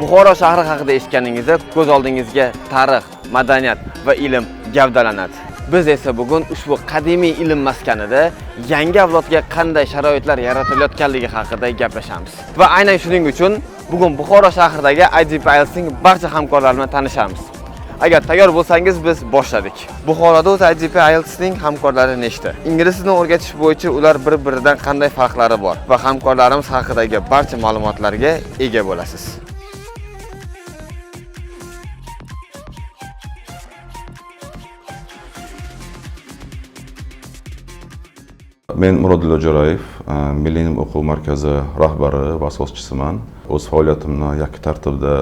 Buxoro shahri haqida eshitganingizda ko'z oldingizga tarix, madaniyat va ilm gavdalanadi. Biz esa bugun ushbu qadimiy ilm maskanida yangi avlodga qanday sharoitlar yaratilayotganligi haqida gaplashamiz. Va aynan shuning uchun bugun Buxoro shahridagi IGP IELTS'ning barcha hamkorlari bilan tanishamiz. Agar tayyor bo'lsangiz biz boshladik. Buxoroda o'z IGP IELTS'ning hamkorlari nechta? Ingliz tilini o'rgatish bo'yicha ular bir-biridan qanday farqlari bor va hamkorlarimiz haqidagi barcha ma'lumotlarga ega bo'lasiz. Men Murodillo Jo'rayev, Millennium o'quv markazi rahbari va asoschisiman. O'z faoliyatimni yakka tartibda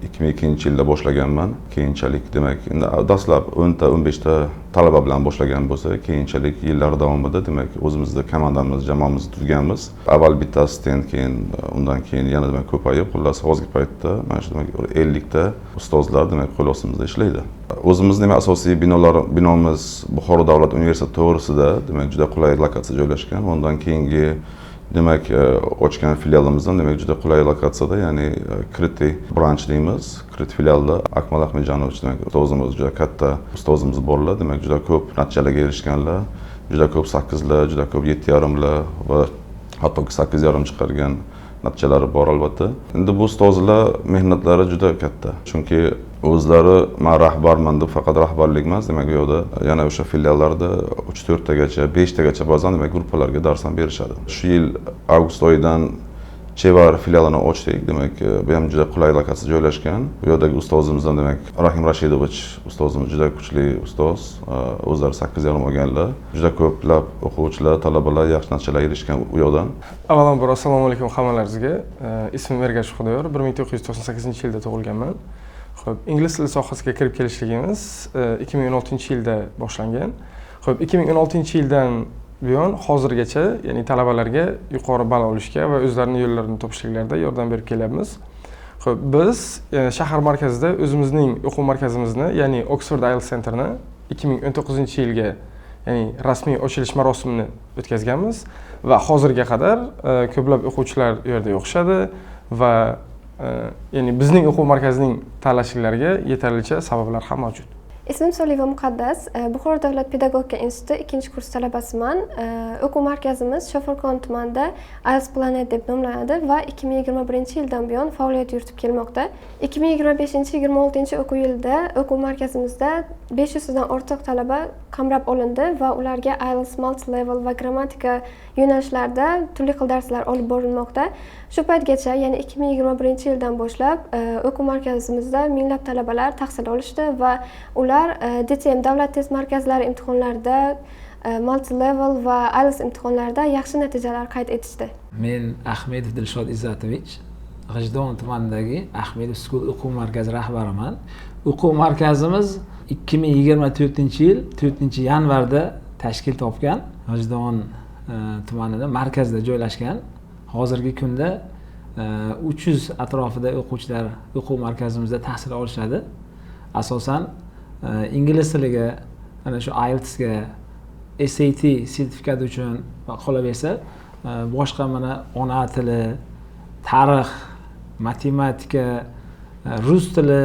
2002-yilda boshlaganman. Keyinchalik, demak, dastlab 10-15 ta talaba bilan boshlagan bo'lsa, keyinchalik yillar davomida, demak, o'zimizning komandamiz, jamoamizni tuzganmiz. Avval bitta assistent, keyin undan keyin yana demak ko'payib, xullas hozirgi paytda mana shu demak 50 ta ustozlar demak qo'l ostimizda ishlaydi. O'zimizning asosiy binomiz Buxoro davlat universiteti to'g'risida, demak, juda qulay lokatsiyada joylashgan. Undan keyingi demak ochgan filialimizdan demak juda qulay lokatsiyada, ya'ni Kriti branch deymiz. Kriti filialida Akmal Ahmedjonovich demak ustozimiz, juda katta ustozimiz borlar, demak juda ko'p natijalarga erishganlar, juda ko'p 8lar, juda ko'p 7,5lar va hattoki 8,5 chiqargan natijalari bor albatta. Endi bu ustozlar mehnatlari juda katta. Chunki o'zlari men rahbarman deb faqat rahbarlik emas, demak bu yerda yana o'sha filiallarda 3-4 tagacha, 5 tagacha ba'zan demak gruppalarga dars ham berishadi. Shu yil avgust oyidan Chevar filialini ochdik, demak bu ham juda qulay lokatsiyada joylashgan. Bu yerdagi ustozimizdan demak Rahim Rashidovich ustozimiz juda kuchli ustoz, o'zlari 8,5 olganlar. Juda ko'plab o'quvchilar, talabalar yaxshi natijalarga erishgan u yerdan. Avvalambor assalomu alaykum hammalaringizga. Ismim Ergash Xudoyor, 1998-yilda tug'ilganman. Xo'p, ingliz tili sohasiga kirib kelishligimiz 2016-yilda boshlangan. Xo'p, 2016-yildan buyon hozirgacha, ya'ni talabalarga yuqori ball olishga va o'zlarining yo'llarini topishliklarida yordam berib kelyapmiz. Xo'p, biz shahar markazida o'zimizning o'quv markazimizni, ya'ni Oxford IELTS Centerni 2019-yilga, ya'ni rasmiy ochilish marosimini o'tkazganmiz va hozirga qadar ko'plab o'quvchilar u yerda o'qishadi va ya'ni bizning o'quv markazining tanlashlariga yetarlicha sabablar ham mavjud. Ismim Soliva Muqaddas, Buxoro davlat pedagogika instituti 2-kurs talabasiman. O'quv markazimiz Shofirkon tumanida IELTS Planet deb nomlanadi va 2021-yildan buyon faoliyat yuritib kelmoqda. 2025-26 o'quv yilida o'quv markazimizda 500 dan ortiq talaba qamrab olindi va ularga IELTS multi-level va grammatika yo'nalishlarida turli xil darslar olib borilmoqda. Shu paytgacha, ya'ni 2021-yildan boshlab o'quv markazimizda minglab talabalar tahsil olishdi va ular DTM davlat test markazlari imtihonlarida, multi-level va IELTS imtihonlarida yaxshi natijalar qayd etishdi. Men Ahmedov Dilshod Izzatovich, G'ijdon tumanidagi Ahmedov School o'quv markazi rahbariman. O'quv markazimiz 2024-yil 4-yanvarda tashkil topgan. G'ijdon tumanida markazda joylashgan. Hozirgi kunda 300 atrofida o'quvchilar o'quv markazimizda tahsil olishadi. Asosan ingliz tiliga, ana shu IELTSga, SAT sertifikati uchun va qolaversa boshqa mana ona tili, tarix, matematika, rus tili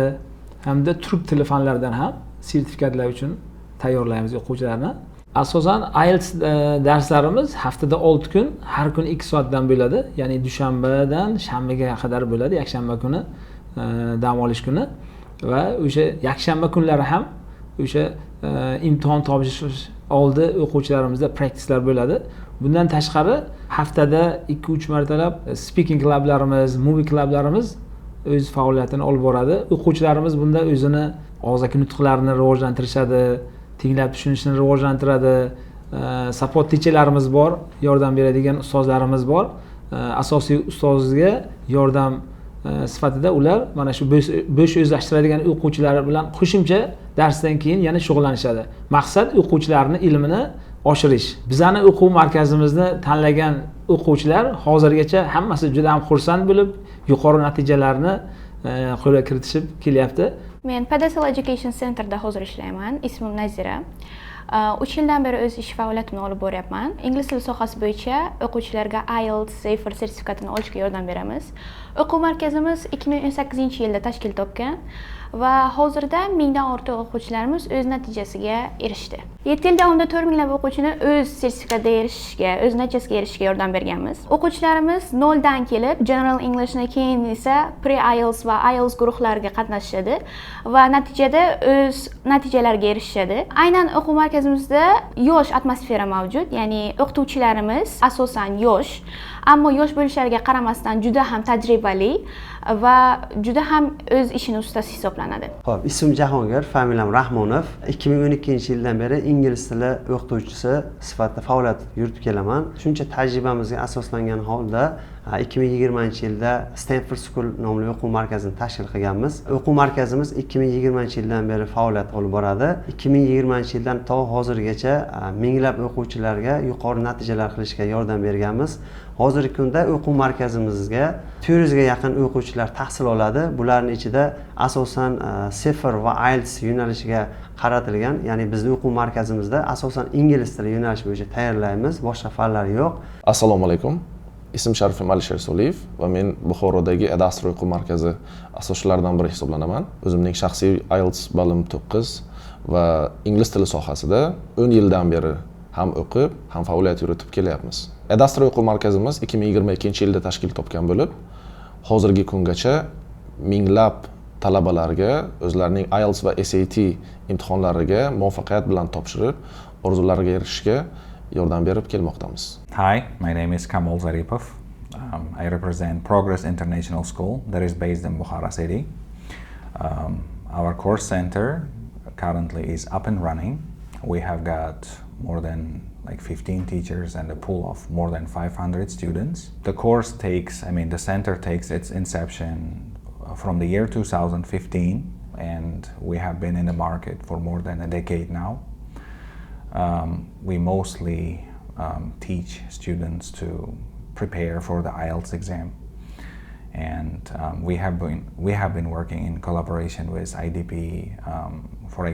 hamda turk tili fanlaridan ham sertifikatlar uchun tayyorlaymiz o'quvchilarni. Asosan IELTS darslarimiz haftada 6 kun, har kun 2 soatdan bo'ladi. Ya'ni dushanbadan shanbaga qadar bo'ladi, yakshanba kuni dam olish kuni va o'sha yakshanba kunlari ham o'sha imtihon topshirish oldi o'quvchilarimizda praktiklar bo'ladi. Bundan tashqari haftada 2-3 martalab speaking klublarimiz, movie klublarimiz o'z faoliyatini olib boradi. O'quvchilarimiz bunda o'zini og'zaki nutqlarini rivojlantirishadi, tinglab tushunishni rivojlantiradi. Support teacherlarimiz bor, yordam beradigan ustozlarimiz bor. Asosiy ustozga yordam sifatida ular mana shu bo'sh o'zlashtiradigan o'quvchilar bilan qo'shimcha darsdan keyin yana shug'ullanishadi. Maqsad o'quvchilarning ilmini oshirish. Bizning o'quv markazimizni tanlagan o'quvchilar hozirgacha hammasi juda ham xursand bo'lib, yuqori natijalarni qo'lga kiritishib kelyapti. Men Pedestal Education Centerda hozir ishlayman. Ismim Nazira. 3 yildan beri o'z ish faoliyatimni olib boryapman. Ingliz tili sohasi bo'yicha o'quvchilarga IELTS, TOEFL sertifikatini olishga yordam beramiz. O'quv markazimiz 2018-yilda tashkil topgan va hozirda 1000 dan ortiq o'quvchilarimiz o'z natijasiga erishdi. 7 yil davomida 4 minglab o'quvchini o'z sertifikatiga erishishga, o'z natijasiga erishishga yordam berganmiz. O'quvchilarimiz 0 dan kelib, General Englishni keyin esa Pre-IELTS va IELTS guruhlariga qatnashadi va natijada o'z natijalariga erishishadi. Aynan o'quv markazimizda yosh atmosfera mavjud, ya'ni o'qituvchilarimiz asosan yosh, ammo yosh bo'lishlariga qaramasdan juda ham tajribali va juda ham o'z ishining ustasi hisoblanadi. Xo'p, ismim Jahongir, familiyam Rahmonov. 2012-yildan beri ingliz tili o'qituvchisi sifatida faoliyat yuritib kelaman. Shuncha tajribamizga asoslangan holda 2020-yilda Stanford School nomli o'quv markazini tashkil qilganmiz. O'quv markazimiz 2020-yildan beri faoliyat olib boradi. 2020-yildan to hozirgacha minglab o'quvchilarga yuqori natijalar qilishga yordam berganmiz. Hozirgi kunda o'quv markazimizga 400 ga yaqin o'quvchilar tahsil oladi. Bularning ichida asosan CEFR va IELTS yo'nalishiga qaratilgan, ya'ni bizning o'quv markazimizda asosan ingliz tili yo'nalishi bo'yicha tayyorlaymiz, boshqa fanlar yo'q. Assalomu alaykum. Ismim Sharifim Alisher Soliyev va men Buxorodagi Adastro o'quv markazi asoschilaridan biri hisoblanaman. O'zimning shaxsiy IELTS balim 9 va ingliz tili sohasida 10 yildan beri ham o'qib, ham faoliyat yuritib kelyapmiz. Adastro o'quv markazimiz 2022-yilda tashkil topgan bo'lib, hozirgi kungacha minglab talabalarga o'zlarining IELTS va SAT imtihonlariga muvaffaqiyat bilan topshirib, orzulariga erishishga yordam berib kelmoqdamiz. Hi, my name is Kamol Zaripov. I represent Progress International School that is based in Bukhara City. Our course center currently is up and running. We have got more than 15 teachers and a pool of more than 500 students. The course takes, the center takes its inception from the year 2015, and we have been in the market for more than a decade now. We mostly teach students to prepare for the IELTS exam, and we have been working in collaboration with IDP for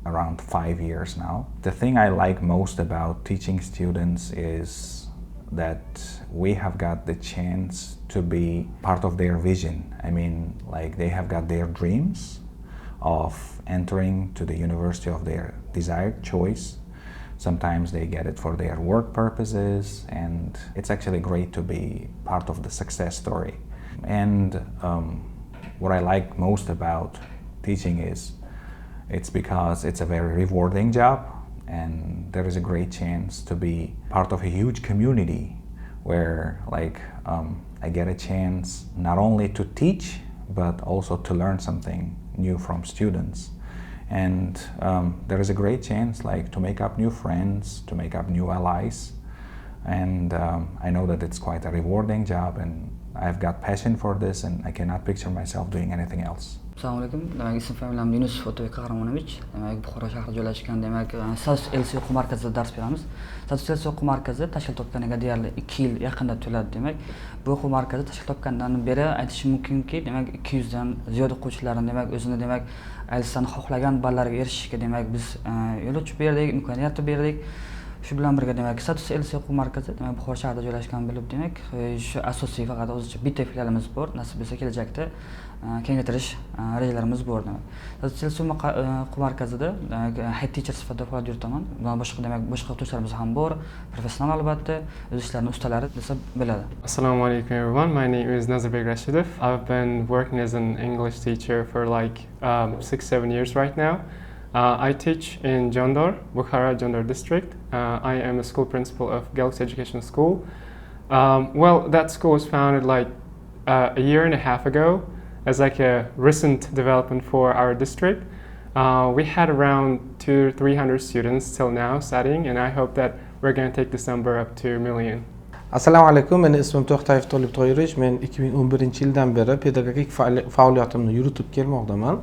around 5 years now. The thing I like most about teaching students is that we have got the chance to be part of their vision. They have got their dreams of entering to the university of their desired choice. Sometimes they get it for their work purposes, and it's actually great to be part of the success story. And what I like most about teaching is it's because it's a very rewarding job, and there is a great chance to be part of a huge community where I get a chance not only to teach but also to learn something new from students. And there is a great chance to make up new friends, to make up new allies. And I know that it's quite a rewarding job, and I've got passion for this, and I cannot picture myself doing anything else. Assalomu alaykum. Demak, ismim familiyam Yunusov Otabek Qahramonovich. Demak, Buxoro shahrida joylashgan, demak, Status LC o'quv markazida dars beramiz. Status LC o'quv markazi tashkil topganiga deyarli 2 yil yaqinda to'ladi. Demak, bu o'quv markazi tashkil topgandan beri aytishim mumkinki, demak, 200 dan ziyod o'quvchilarni, demak, o'zini, demak, IELTSdan xohlagan ballariga erishishga, demak, biz yo'l ochib berdik, imkoniyat berdik. Shu bilan birga, demak, Status LC o'quv markazi, demak, Buxoro shahrida joylashgan bo'lib, demak, shu asosiy faqat o'zicha bitta filialimiz bor. Nasib bo'lsa kelajakda kengaytirish rejalarimiz bor, demak. Status LC o'quv markazida head teacher sifatida faoliyat yuritaman. Bundan boshqa, demak, boshqa o'qituvchilarimiz ham bor. Professional albatta, o'z ishlarining ustalari desa bo'ladi. Assalomu alaykum everyone. My name is Nazirbek Rashidov. I've been working as an English teacher for 6-7 years right now. I teach in Jondor, Bukhara Jondor district. I am a school principal of Galaxy Education School. Well, that school was founded a year and a half ago as a recent development for our district. We had around 200-300 students till now studying, and I hope that we're going to take this number up to 1 million. Assalomu alaykum. Meni ismim To'xtayev Tolib To'yirich. Men 2011-yildan beri pedagogik faoliyatimni yuritib kelmoqdaman.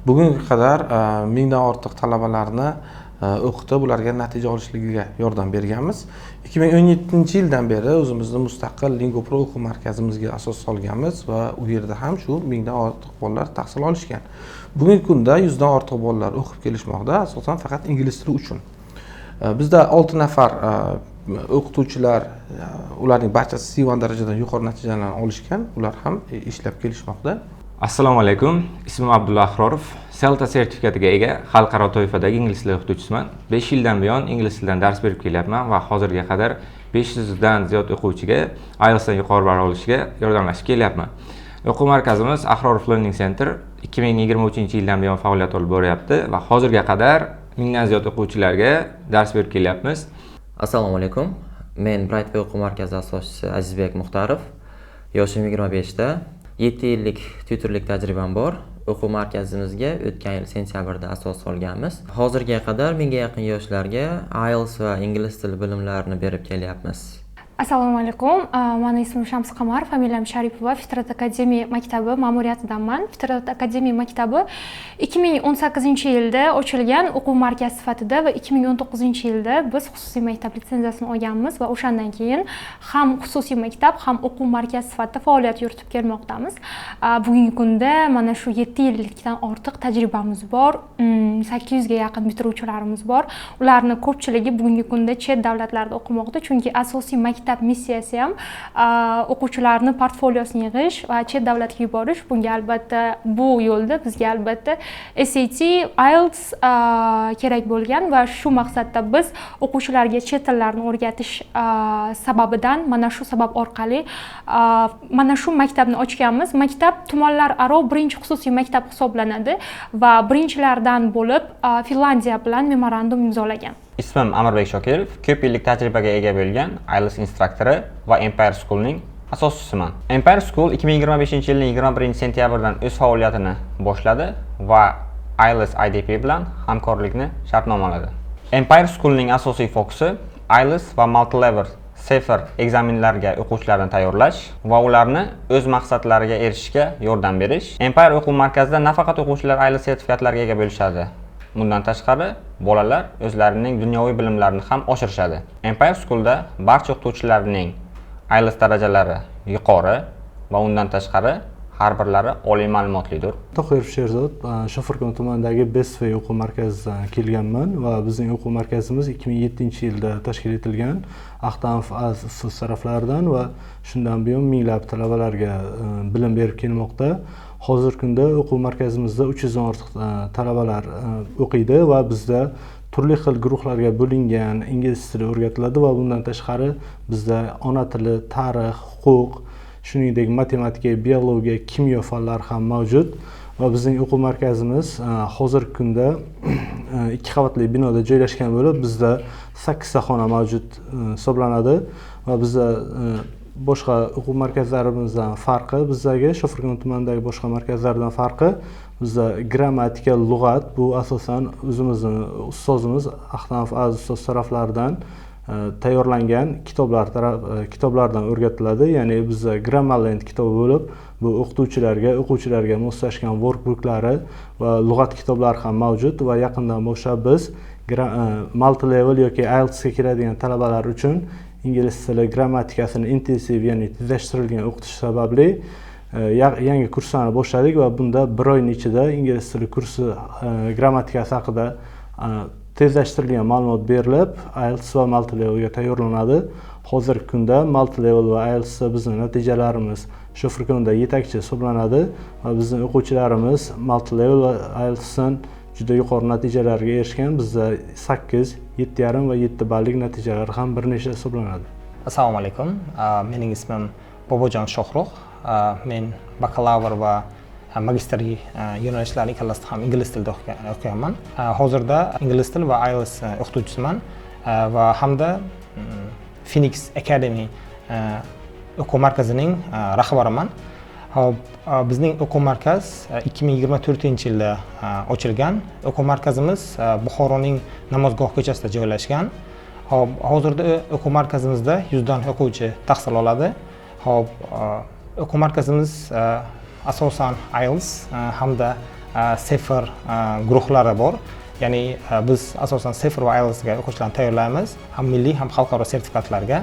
Bugunga qadar 1000 dan ortiq talabalarni o'qitib, ularga natija olishligiga yordam berganmiz. 2017-yildan beri o'zimizni mustaqil Lingopro o'quv markazimizga asos solganmiz va u yerda ham shu 1000 dan ortiq bolalar tahsil olishgan. Bugungi kunda 100 dan ortiq bolalar o'qib kelishmoqda, asosan faqat ingliz tili uchun. Bizda 6 nafar o'qituvchilar ularning barchasi C1 darajadan yuqori natijalarni olishgan, ular ham ishlab kelishmoqda. Assalomu alaykum. Ismim Abdulla Ahrorov. CELTA sertifikatiga ega xalqaro toifadagi ingliz tili o'qituvchisiman. 5 yildan buyon ingliz tilidan dars berib kelyapman va hozirga qadar 500 dan ziyod o'quvchiga IELTS dan yuqori ball olishiga yordamlashib kelyapman. O'quv markazimiz Ahrorov Learning Center 2023-yildan buyon faoliyat olib boryapti va hozirga qadar 1000 dan ziyod o'quvchilarga dars berib kelyapmiz. Assalomu alaykum. Men Brightway o'quv markazi asoschisi Azizbek Muxtarov. Yoshim 25 da. 7 yillik tutorlik tajribam bor. O'quv markazimizga o'tgan yil sentyabrda asos solganmiz. Hozirga qadar 1000 ga yaqin yoshlarga IELTS va ingliz tili bilimlarini berib kelyapmiz. Assalomu alaykum. Meni ismim Shams Qamar, familiyam Sharipova. Fitrat akademiya maktabi ma'muriyatidanman. Fitrat akademiya maktabi 2018-yilda ochilgan o'quv markazi sifatida va 2019-yilda biz xususiy maktab litsenziyasini olganmiz va o'shandan keyin ham xususiy maktab, ham o'quv markazi sifatida faoliyat yuritib kelmoqdamiz. Bugungi kunda mana shu 7 yillikdan ortiq tajribamiz bor. 800 ga yaqin bitiruvchilarimiz bor. Ularning ko'pchiligi bugungi kunda chet davlatlarda o'qimoqda, chunki asosiy maktab missiyasi ham o'quvchilarni portfoliosini yig'ish va chet davlatga yuborish. Bunga albatta bu yo'lda bizga albatta SAT, IELTS kerak bo'lgan va shu maqsadda biz o'quvchilarga chet tillarini o'rgatish sababidan mana shu sabab orqali mana shu maktabni ochganmiz. Maktab tumanlararo birinchi xususiy maktab hisoblanadi va birinchilardan bo'lib Finlandiya bilan memorandum imzolagan. Ismim Amirbek Shokirov, ko'p yillik tajribaga ega bo'lgan IELTS instruktori va Empire School'ning asoschisiman. Empire School 2025-yilning 21-sentyabrdan o'z faoliyatini boshladi va IELTS IDP bilan hamkorlikni shartnomaladi. Empire School'ning asosiy fokusi IELTS va multi-level CEFR ekzamenlarga o'quvchilarni tayyorlash va ularni o'z maqsadlariga erishishga yordam berish. Empire o'quv markazida nafaqat o'quvchilar IELTS sertifikatlariga ega bo'lishadi. Bundan tashqari, bolalar o'zlarining dunyoviy bilimlarini ham oshirishadi. Empire School'da barcha o'qituvchilarning IELTS darajalari yuqori va undan tashqari har birlari oliy ma'lumotlidir. To'qirov Sherzod, Shofirkon tumanidagi Bestway o'quv markazidan kelganman va bizning o'quv markazimiz 2007-yilda tashkil etilgan. Axtanov ustoz taraflaridan va shundan buyon minglab talabalarga bilim berib kelmoqda. Hozirgi kunda o'quv markazimizda 300 dan ortiq talabalar o'qiydi va bizda turli xil guruhlarga bo'lingan ingliz tili o'rgatiladi va bundan tashqari bizda ona tili, tarix, huquq, shuningdek matematika, biologiya, kimyo fanlari ham mavjud va bizning o'quv markazimiz hozirgi kunda 2 qavatli binoda joylashgan bo'lib, bizda 8 ta xona mavjud hisoblanadi va bizda boshqa o'quv markazlarimizdan farqi, bizdagi Shofirkon tumanidagi boshqa markazlardan farqi, bizda grammatika, lug'at bu asosan o'zimizning ustozimiz Axtanov Aziz ustoz taraflaridan tayyorlangan kitoblardan o'rgatiladi. Ya'ni bizda Grammarland kitobi bo'lib, bu o'quvchilarga moslashgan workbooklari va lug'at kitoblari ham mavjud va yaqindan boshlab biz multi-level yoki IELTS ga kiradigan talabalar uchun ingliz tili grammatikasini intensiv, ya'ni tezlashtirilgan o'qitish sababli yangi kurslarni boshladik va bunda bir oyning ichida ingliz tili kursi grammatikasi haqida tezlashtirilgan ma'lumot berilib, IELTS va multi-levelga tayyorlanadi. Hozirgi kunda multi-level va IELTSda bizning natijalarimiz Shofirkonda yetakchi hisoblanadi va bizning o'quvchilarimiz multi-level va IELTSdan juda yuqori natijalarga erishgan. Bizda 8, 7,5 va 7 ballik natijalar ham bir nechta hisoblanadi. Assalomu alaykum. Mening ismim Bobojon Shohruh. Men bakalavr va magistriy yo'nalishlarni ikkalasida ham ingliz tilida o'qiyapman. Hozirda ingliz tili va IELTS o'qituvchisiman va hamda Phoenix Academy o'quv markazining rahbariman. Bizning o'quv markaz 2024-yilda ochilgan. O'quv markazimiz Buxoroning Namozgoh ko'chasida joylashgan. Hozirda o'quv markazimizda 100 dan o'quvchi tahsil oladi. O'quv markazimiz asosan IELTS hamda CEFR guruhlari bor. Ya'ni biz asosan CEFR va IELTS ga o'quvchilarni tayyorlaymiz, ham milliy ham xalqaro sertifikatlarga.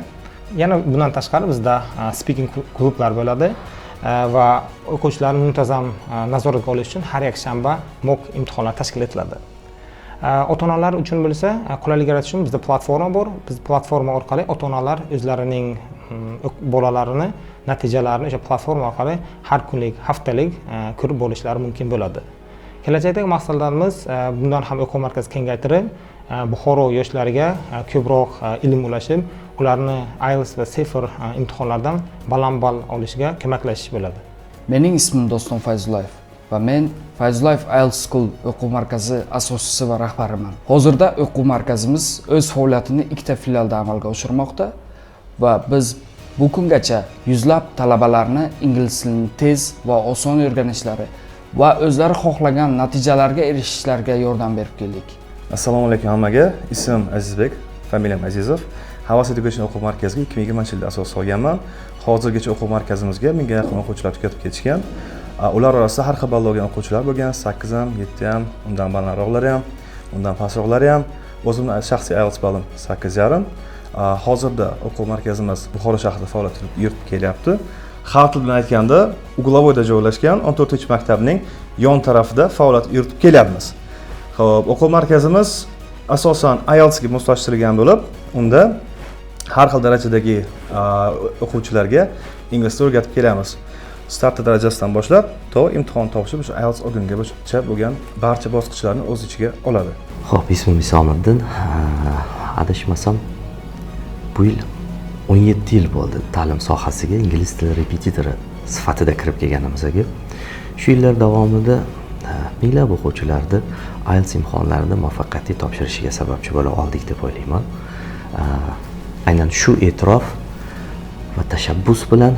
Yana bundan tashqari bizda speaking klublar bo'ladi va o'quvchilarni muntazam nazoratga olish uchun har yakshanba mock imtihonlar tashkil etiladi. Ota-onalar uchun bo'lsa, qulaylik yaratish uchun bizda platforma bor. Biz platforma orqali ota-onalar o'zlarining bolalarini natijalarini o'sha platforma orqali har kunlik, haftalik ko'rib bo'lishlari mumkin bo'ladi. Kelajakdagi maqsadlarimiz bundan ham o'quv markazi kengaytirib, Buxoro yoshlariga ko'proq ilm ulashib, ularni IELTS va TOEFL imtihonlaridan baland ball olishiga ko'maklashish bo'ladi. Mening ismim Doston Fayzullayev va men Fayzullayev IELTS School o'quv markazi asoschisi va rahbariman. Hozirda o'quv markazimiz o'z faoliyatini ikkita filialda amalga oshirmoqda va biz bu kungacha yuzlab talabalarni ingliz tilini tez va oson o'rganishlari va o'zlari xohlagan natijalarga erishishlariga yordam berib keldik. Assalomu alaykum hammaga. Ismim Azizbek, familiyam Azizov. Havas Education o'quv markaziga 2020-yilda asos solganman. Hozirgacha o'quv markazimizga 1000 ga yaqin o'quvchilar tugatib ketishgan. Ular orasida har xil ball olgan o'quvchilar bo'lgan, 8 ham, 7 ham, undan balandroqlari ham, undan pastroqlari ham. O'zimning shaxsiy IELTS ballim 8,5. Hozirda o'quv markazimiz Buxoro shahrida faoliyat yuritib kelyapti. Xalq tili bilan aytganda, Uglovoyda joylashgan 14-maktabning yon tarafida faoliyat yuritib kelyapmiz. Xo'p, o'quv markazimiz asosan IELTS ga moslashtirilgan bo'lib, unda har xil darajadagi o'quvchilarga ingliz tilini o'rgatib kelamiz. Start darajasidan boshlab to imtihon topshirib, o'sha IELTS o'rgangacha bo'lgan barcha bosqichlarni o'z ichiga oladi. Xo'p, ismim Isomiddin. Adashmasam bu yil 17 yil bo'ldi ta'lim sohasiga ingliz tili repetitori sifatida kirib kelganimizga. Shu yillar davomida minglab o'quvchilarni IELTS imtihonlarini muvaffaqiyatli topshirishiga sababchi bo'la oldik deb o'ylayman. Aynan shu e'tirof va tashabbus bilan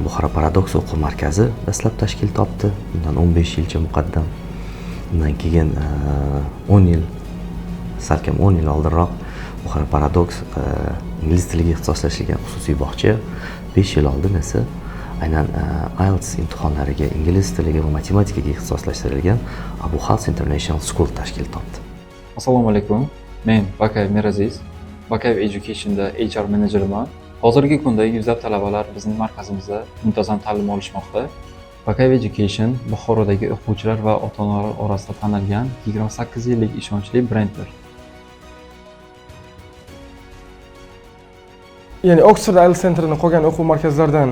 Buxoro Paradox o'quv markazi dastlab tashkil topdi. Bundan 15 yilcha muqaddam. Undan keyin 10 yil, salkam 10 yil oldinroq Buxoro Paradox ingliz tiliga ixtisoslashgan xususiy bog'cha, 5 yil oldin esa aynan IELTS imtihonlariga ingliz tiliga va matematikaga ixtisoslashtirilgan Abu Hals International School tashkil topdi. Assalomu alaykum. Men Bakayev Miraziz, Bakayev Education'da HR menejerman. Hozirgi kunda yuzlab talabalar bizning markazimizda muntazam ta'lim olishmoqda. Bakayev Education Buxorodagi o'quvchilar va ota-onalar orasida tanilgan 28 yillik ishonchli brenddir. Ya'ni Oxford IELTS Center'ni qolgan o'quv markazlaridan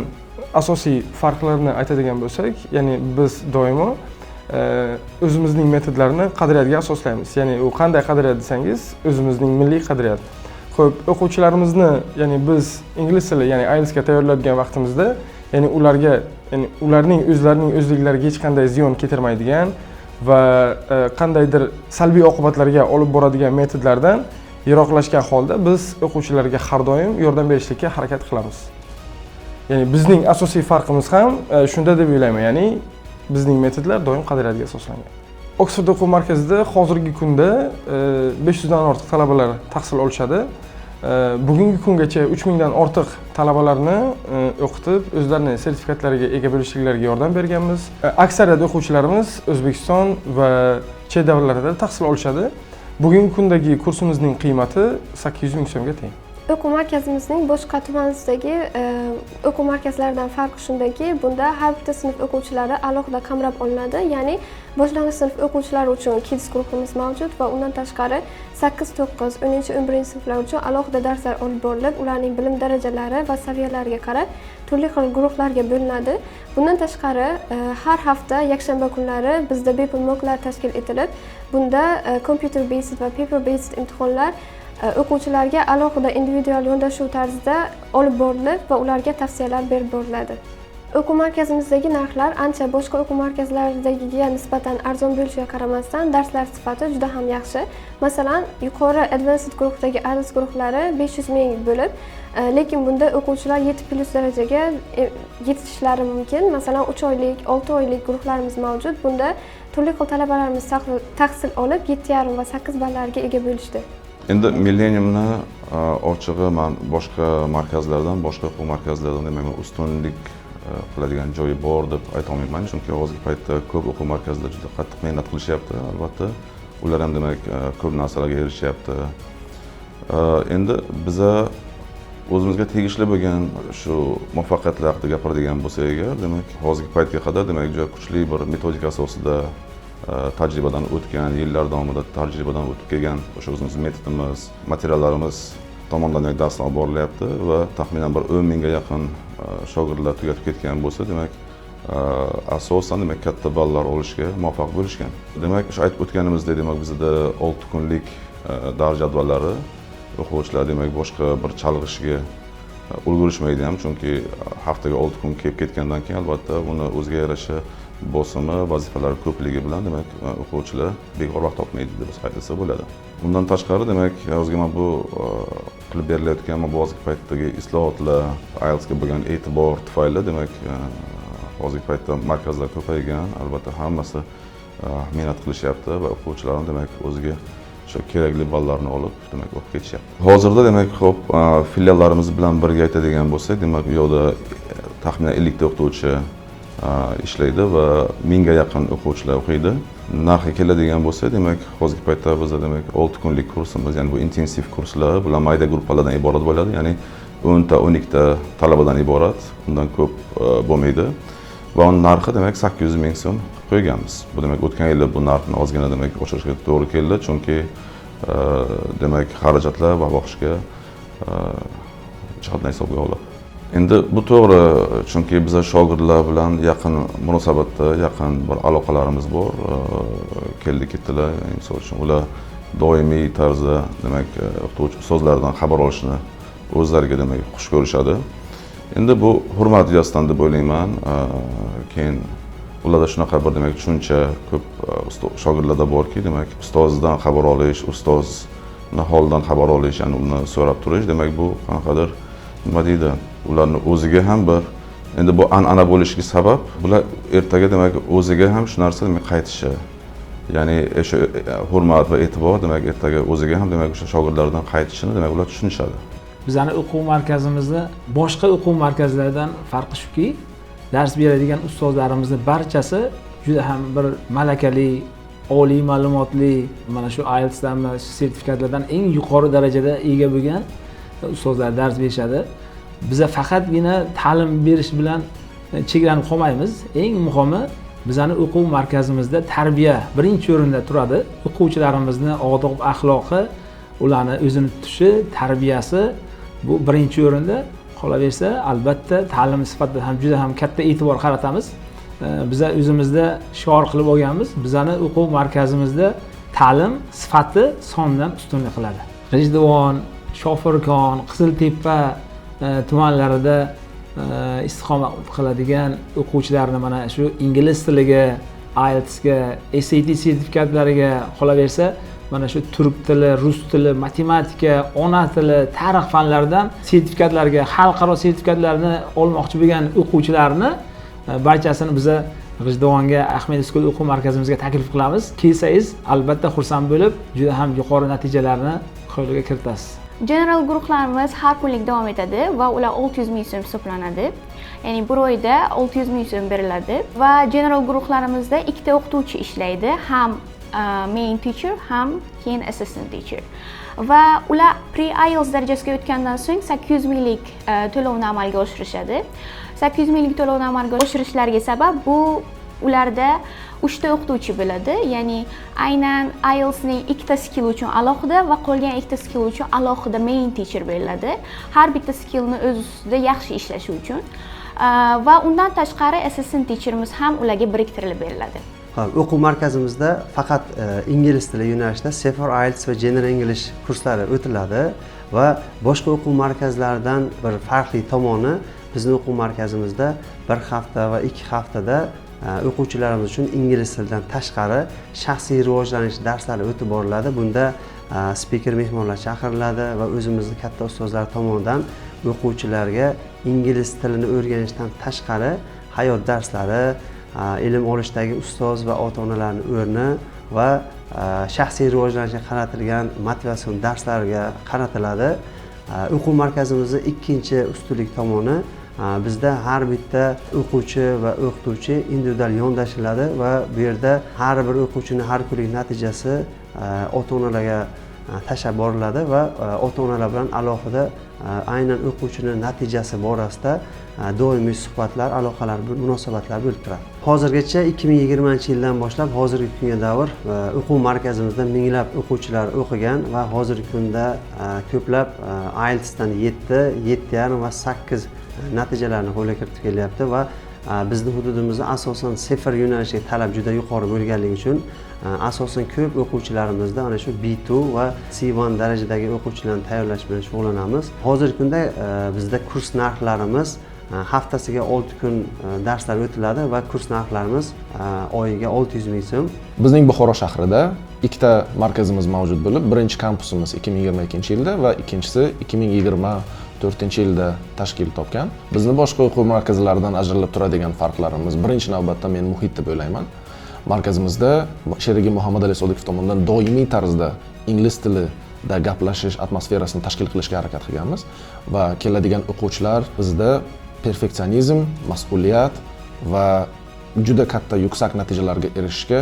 asosiy farqlarini aytadigan bo'lsak, ya'ni biz doimo o'zimizning metodlarni qadriyatga asoslaymiz. Ya'ni u qanday qadriyat desangiz, o'zimizning milliy qadriyat. Xo'p, o'quvchilarimizni, ya'ni biz ingliz tili, ya'ni IELTS ga tayyorlayotgan vaqtimizda, ya'ni ularga, ya'ni ularning o'zlarining o'zliklariga hech qanday ziyon keltirmaydigan va qandaydir salbiy oqibatlarga olib boradigan metodlardan yiroqlashgan holda biz o'quvchilarga har doim yordam berishga harakat qilamiz. Ya'ni bizning asosiy farqimiz ham shunda deb o'ylayman, ya'ni bizning metodlar doim qadriyatga asoslangan. Oxford o'quv markazida hozirgi kunda 500 dan ortiq talabalar tahsil olishadi. Bugungi kungacha 3000 dan ortiq talabalarni o'qitib, o'zlarining sertifikatlariga ega bo'lishliklariga yordam berganmiz. Aksariyat o'quvchilarimiz O'zbekiston va chet davlatlarda tahsil olishadi. Bugungi kundagi kursimizning qiymati 800 ming so'mga teng. O'quv markazimizning boshqa tumanimizdagi o'quv markazlaridan farqi shundaki, bunda har bitta sinf o'quvchilari alohida qamrab olinadi. Ya'ni boshlang'ich sinf o'quvchilari uchun kids guruhimiz mavjud va undan tashqari 8, 9, 10, 11 sinflar uchun alohida darslar olib borilib, ularning bilim darajalari va saviyalariga qarab turli xil guruhlarga bo'linadi. Bundan tashqari har hafta yakshanba kunlari bizda bepul mocklar tashkil etilib, bunda computer based va paper based imtihonlar o'quvchilarga alohida individual yondashuv tarzida olib borilib va ularga tavsiyalar berib boriladi. O'quv markazimizdagi narxlar ancha boshqa o'quv markazlaridagiga nisbatan arzon bo'lishiga qaramasdan darslar sifati juda ham yaxshi. Masalan, yuqori advanced guruhdagi IELTS guruhlari 500 ming bo'lib, lekin bunda o'quvchilar 7+ darajaga yetishishlari mumkin. Masalan, 3 oylik, 6 oylik guruhlarimiz mavjud. Bunda turli xil talabalarimiz tahsil olib 7,5 va 8 ballarga ega bo'lishdi. Endi Millenniumni ochig'i men boshqa markazlardan, boshqa o'quv markazlaridan demayman, ustunlik qiladigan joyi bor deb ayta olmayman, chunki hozirgi paytda ko'p o'quv markazlari juda qattiq mehnat qilishyapti. Albatta, ular ham demak ko'p narsalarga erishyapti. Endi biza o'zimizga tegishli bo'lgan shu muvaffaqiyatlar haqida gapiradigan bo'lsak, demak hozirgi paytga qadar demak juda kuchli bir metodika asosida tajribadan o'tgan, yillar davomida tajribadan o'tib kelgan o'sha o'zimiz metodimiz, materiallarimiz tomonidan darslar olib borilyapti va taxminan bir 10 mingga yaqin shogirdlar tugatib ketgan bo'lsa, demak asosan demak katta ballar olishga muvaffaq bo'lishgan. Demak, o'sha aytib o'tganimizdek, demak bizda 6 kunlik dars jadvallari o'quvchilar demak boshqa bir chalg'ishga ulgurishmaydi ham, chunki haftaga 6 kun kelib ketgandan keyin albatta uni o'ziga yarasha bosimi, vazifalari ko'pligi bilan demak o'quvchilar bekor vaqt topmaydi deb aytsa bo'ladi. Bundan tashqari demak o'ziga mana bu qilib berilayotgan hozirgi paytdagi islohotlar, IELTSga bo'lgan e'tibor tufayli demak hozirgi paytda markazlar ko'paygan, albatta hammasi mehnat qilishyapti va o'quvchilar ham demak o'ziga shu kerakli ballarni olib demak o'qib ketishyapti. Hozirda demak xo'p filiallarimiz bilan birga aytadigan bo'lsak, demak bu yoqda taxminan 50 ta o'qituvchi ishlaydi va 1000 ga yaqin o'quvchilar o'qiydi. Narxi keladigan bo'lsa, demak hozirgi paytda bizda demak 6 kunlik kursimiz, ya'ni bu intensiv kurslar bular mayda gruppalardan iborat bo'ladi, ya'ni 10 ta 12 ta talabadan iborat, undan ko'p bo'lmaydi. Va uning narxi demak 800 ming so'm qo'yganmiz. Bu demak o'tgan yili bu narxni ozgina demak oshirishga to'g'ri keldi, chunki demak xarajatlar va boshqa jihatdan hisobga olib. Endi bu to'g'ri, chunki biz shogirdlar bilan yaqin munosabatda, yaqin bir aloqalarimiz bor. Keldi-ketdilar, misol uchun ular doimiy tarzda demak o'qituvchi ustozlardan xabar olishni o'zlariga demak xush ko'rishadi. Endi bu hurmat yuzasidan deb o'ylayman. Keyin ularda shunaqa bir demak tushuncha ko'p shogirdlarda borki, demak ustozdan xabar olish, ustozni holidan xabar olish, ya'ni uni so'rab turish, demak bu qanaqadir nima deydi, ularni o'ziga ham bir endi bu an'ana bo'lishiga sabab bular ertaga demak o'ziga ham shu narsa demak qaytishi. Ya'ni o'sha hurmat va e'tibor demak ertaga o'ziga ham demak o'sha shogirdlardan qaytishini demak ular tushunishadi. Bizning o'quv markazimizni boshqa o'quv markazlaridan farqi shuki, dars beradigan ustozlarimizni barchasi juda ham bir malakali, oliy ma'lumotli, mana shu IELTSdan, sertifikatlardan eng yuqori darajada ega bo'lgan ustozlar dars berishadi. Biza faqatgina ta'lim berish bilan cheklanib qolmaymiz. Eng muhimi bizning o'quv markazimizda tarbiya birinchi o'rinda turadi. O'quvchilarimizni odob axloqi, ularni o'zini tutishi, tarbiyasi bu birinchi o'rinda. Qolaversa, albatta ta'lim sifatida ham juda ham katta e'tibor qaratamiz. Biz o'zimizda shior qilib olganmiz. Bizning o'quv markazimizda ta'lim sifati sondan ustunlik qiladi. G'ijduvon, Shofirkon, Qiziltepa tumanlarida istiqomat qiladigan o'quvchilarni mana shu ingliz tiliga, IELTSga, SAT sertifikatlariga, qolaversa mana shu turk tili, rus tili, matematika, ona tili, tarix fanlaridan sertifikatlarga, xalqaro sertifikatlarni olmoqchi bo'lgan o'quvchilarni barchasini biz G'ijduvonga Ahmed School o'quv markazimizga taklif qilamiz. Kelsangiz albatta xursand bo'lib, juda ham yuqori natijalarni qo'lga kiritasiz. General guruhlarimiz har kunlik davom etadi va ular 600 ming so'm hisoblanadi. Ya'ni bir oyda 600 ming so'm beriladi va general guruhlarimizda ikkita o'qituvchi ishlaydi, ham main teacher ham keyin assistant teacher. Va ular pre-IELTS darajasiga o'tgandan so'ng 800 minglik to'lovni amalga oshirishadi. 800 minglik to'lovni amalga oshirishlariga sabab bu ularda 3 ta o'qituvchi bo'ladi. Ya'ni aynan IELTS ning ikkita skill uchun alohida va qolgan ikkita skill uchun alohida main teacher beriladi. Har bitta skillni o'z ustida yaxshi ishlashi uchun. Va undan tashqari assistant teacherimiz ham ularga biriktirilib beriladi. O'quv markazimizda faqat ingliz tili yo'nalishida Safer IELTS va General English kurslari o'tiladi va boshqa o'quv markazlaridan bir farqli tomoni bizning o'quv markazimizda 1 hafta va 2 haftada o'quvchilarimiz uchun ingliz tilidan tashqari shaxsiy rivojlanish darslari o'tib boriladi. Bunda speaker mehmonlar chaqiriladi va o'zimizning katta ustozlar tomonidan o'quvchilarga ingliz tilini o'rganishdan tashqari hayot darslari, ilm olishdagi ustoz va ota-onalarning o'rni va shaxsiy rivojlanishga qaratilgan motivatsion darslarga qaratiladi. O'quv markazimizning ikkinchi ustunlik tomoni bizda har bitta o'quvchi va o'qituvchi individual yondashiladi va bu yerda har bir o'quvchining har kunlik natijasi ota-onalarga tashlab boriladi va ota-onalar bilan alohida aynan o'quvchini natijasi borasida doimiy suhbatlar, aloqalar, munosabatlar bo'lib turadi. Hozirgacha 2020-yildan boshlab hozirgi kunga davr o'quv markazimizda minglab o'quvchilar o'qigan va hozirgi kunda ko'plab IELTSdan 7, 7,5 va 8 natijalarni qo'lga kiritib kelyapti va bizning hududimizda asosan sifr yo'nalishiga talab juda yuqori bo'lganligi uchun asosan ko'p o'quvchilarimizda ana shu B2 va C1 darajadagi o'quvchilarni tayyorlash bilan shug'ullanamiz. Hozirgi kunda bizda kurs narxlarimiz haftasiga 6 kun darslar o'tiladi va kurs narxlarimiz oyiga 600 ming so'm. Bizning Buxoro shahrida ikkita markazimiz mavjud bo'lib, birinchi kampusimiz 2022-yilda va ikkinchisi 2024-yilda tashkil topgan. Bizni boshqa o'quv markazlaridan ajralib turadigan farqlarimiz birinchi navbatda men muhit deb o'ylayman. Markazimizda sherigi Muhammad Ali Sodiqov tomonidan doimiy tarzda ingliz tilida gaplashish atmosferasini tashkil qilishga harakat qilganmiz va keladigan o'quvchilar bizda perfeksionizm, mas'uliyat va juda katta yuksak natijalarga erishishga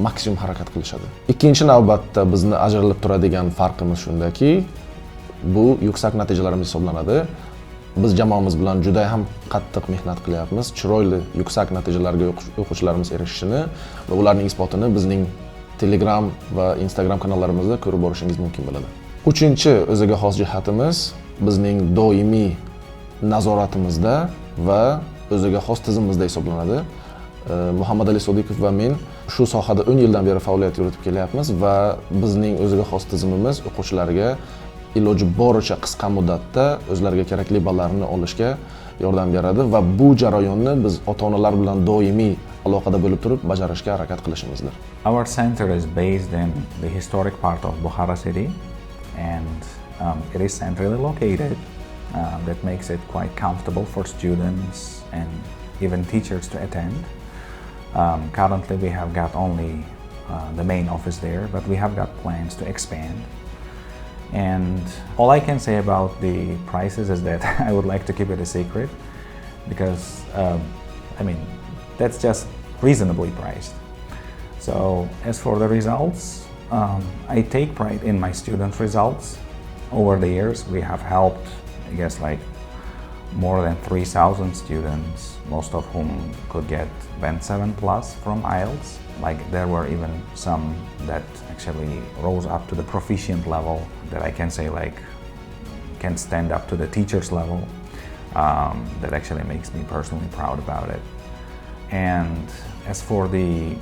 maksimum harakat qilishadi. Ikkinchi navbatda bizni ajralib turadigan farqimiz shundaki, bu yuksak natijalarimiz hisoblanadi. Biz jamoamiz bilan juda ham qattiq mehnat qilyapmiz. Chiroyli yuksak natijalarga o'quvchilarimiz erishishini va ularning isbotini bizning Telegram va Instagram kanallarimizda ko'rib borishingiz mumkin bo'ladi. Uchinchi o'ziga xos jihatimiz bizning doimiy nazoratimizda va o'ziga xos tizimimizda hisoblanadi. Muhammad Ali Sodiqov va men shu sohada 10 yildan beri faoliyat yuritib kelyapmiz va bizning o'ziga xos tizimimiz o'quvchilarga iloji boricha qisqa muddatda o'zlariga kerakli ballarni olishga yordam beradi va bu jarayonni biz ota-onalar bilan doimiy aloqada bo'lib turib bajarishga harakat qilishimizdir. Our center is based in the historic part of Bukhara city and it is centrally located. That makes it quite comfortable for students and even teachers to attend. Currently we have got only the main office there, but we have got plans to expand. And all I can say about the prices is that I would like to keep it a secret because I mean that's just reasonably priced. So as for the results, I take pride in my students' results. Over the years we have helped, I guess, like more than 3,000 students, most of whom could get Band 7 plus from IELTS. Like there were even some that actually rose up to the proficient level that I can say like can stand up to the teacher's level. That actually makes me personally proud about it. And as for the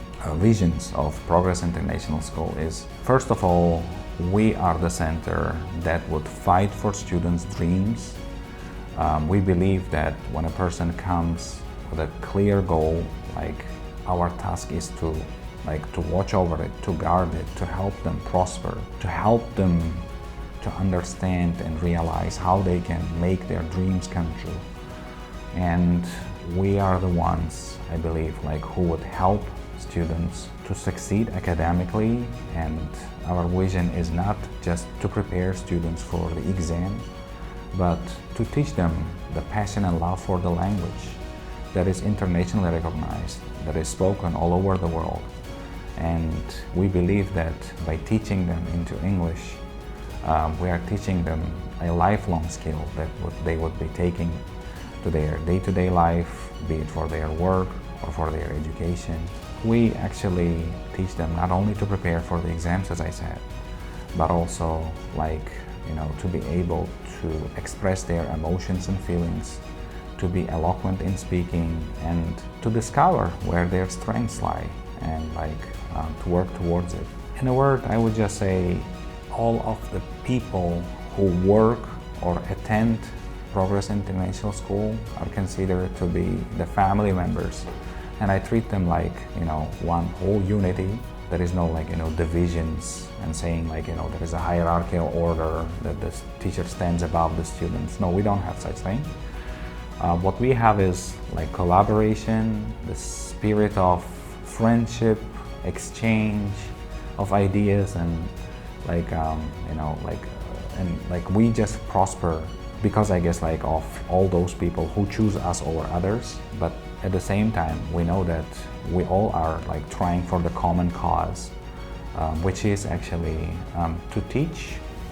visions of Progress International School is, first of all, we are the center that would fight for students' dreams. We believe that when a person comes with a clear goal, like our task is to watch over it, to guard it, to help them prosper, to help them to understand and realize how they can make their dreams come true. And we are the ones, I believe, like who would help students to succeed academically, and our vision is not just to prepare students for the exam, but to teach them the passion and love for the language that is internationally recognized, that is spoken all over the world. And we believe that by teaching them into English, we are teaching them a lifelong skill that they would be taking to their day-to-day life, be it for their work or for their education. We actually teach them not only to prepare for the exams, as I said, but also to be able to express their emotions and feelings, to be eloquent in speaking, and to discover where their strengths lie and to work towards it. In a word, I would just say all of the people who work or attend Progress International School are considered to be the family members, and I treat them like one whole unity. There is no divisions and saying there is a hierarchical order that the teacher stands above the students. No, we don't have such thing. What we have is collaboration, the spirit of friendship, exchange of ideas, and we just prosper because I guess of all those people who choose us over others. But at the same time, we know that we all are trying for the common cause which is actually to teach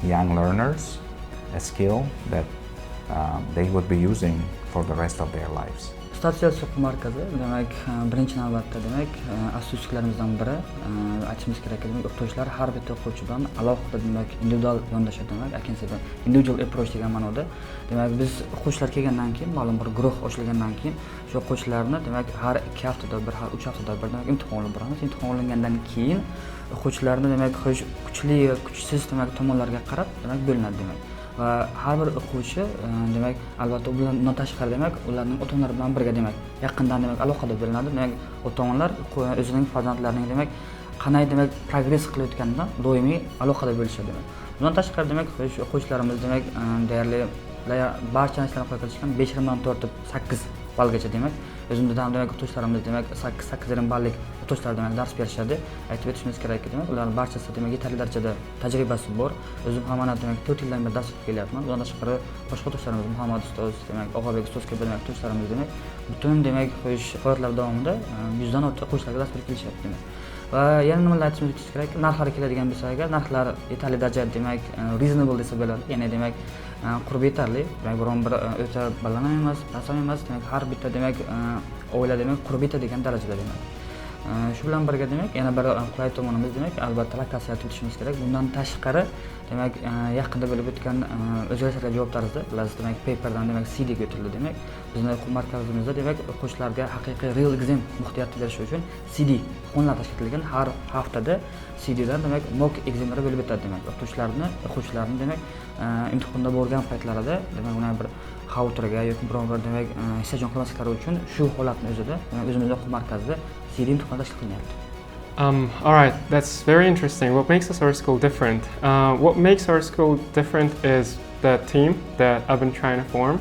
young learners a skill that they would be using for the rest of their lives. Statsiya o'quv markazi demak birinchi navbatda demak asoschilarimizdan biri aytishimiz kerak demak o'qituvchilar har bitta o'quvchi bilan alohida demak individual yondashadi demak akinsidan individual approach degan ma'noda demak biz o'quvchilar kelgandan keyin ma'lum bir guruh ochilgandan keyin shu o'quvchilarni demak har 2 haftada bir har 3 haftada bir demak imtihon olib boramiz. Imtihon olingandan keyin o'quvchilarni demak kuchli kuchsiz demak tomonlarga qarab demak bo'linadi demak. Va har bir o'quvchi demak albatta bundan tashqari demak ularning ota-onalari bilan birga demak yaqindan demak aloqada bo'linadi. Demak ota-onalar o'zining farzandlarining demak qanday demak progress qilayotganidan doimiy aloqada bo'lishadi demak. Bundan tashqari demak o'quvchilarimiz demak deyarli barcha narsalarni qo'yib kelishgan 5 dan tortib 8 ballgacha demak o'zimizda ham demak o'qituvchilarimiz demak 8,5 ballik o'qituvchilar demak dars berishadi. Aytib o'tishimiz kerakki demak ularning barchasi demak yetarli darajada tajribasi bor. O'zim ham mana demak 4 yildan beri dars o'qiyapman. Bundan tashqari boshqa o'qituvchilarimiz Muhammad ustoz demak Og'abek ustoz kabi demak o'qituvchilarimiz demak butun demak faoliyatlar davomida 100 dan ortiq o'quvchilarga dars berib kelishyapti demak. Va yana nimalar aytishimiz kerak? Narxlari keladigan bo'lsa agar narxlar yetarli darajada demak reasonable desa bo'ladi. Ya'ni demak qurbi yetarli. Demak biron bir o'ta baland ham emas, past ham emas. Demak har bitta demak oila demak qurbi yetadigan darajada demak. Shu bilan birga demak yana bir qulay tomonimiz demak albatta lokatsiyani tutishimiz kerak. Bundan tashqari demak yaqinda bo'lib o'tgan o'zgarishlarga javob tarzida bilasiz demak paperdan demak CD ga o'tildi demak. Bizning o'quv markazimizda demak o'quvchilarga haqiqiy real exam muhtojiyati berish uchun CD fonlar tashkil etilgan. Har haftada CD dan demak mock examlar bo'lib o'tadi demak. O'quvchilarni demak imtihonda bo'lgan paytlarida demak ular bir xavotirga yoki biron bir demak hisojon qilmasliklari uchun shu holatni o'zida o'zimizning o'quv markazida CD imtihon tashkil qilinyapti. All right, that's very interesting. What makes our school different? What makes our school different is the team that I've been trying to form.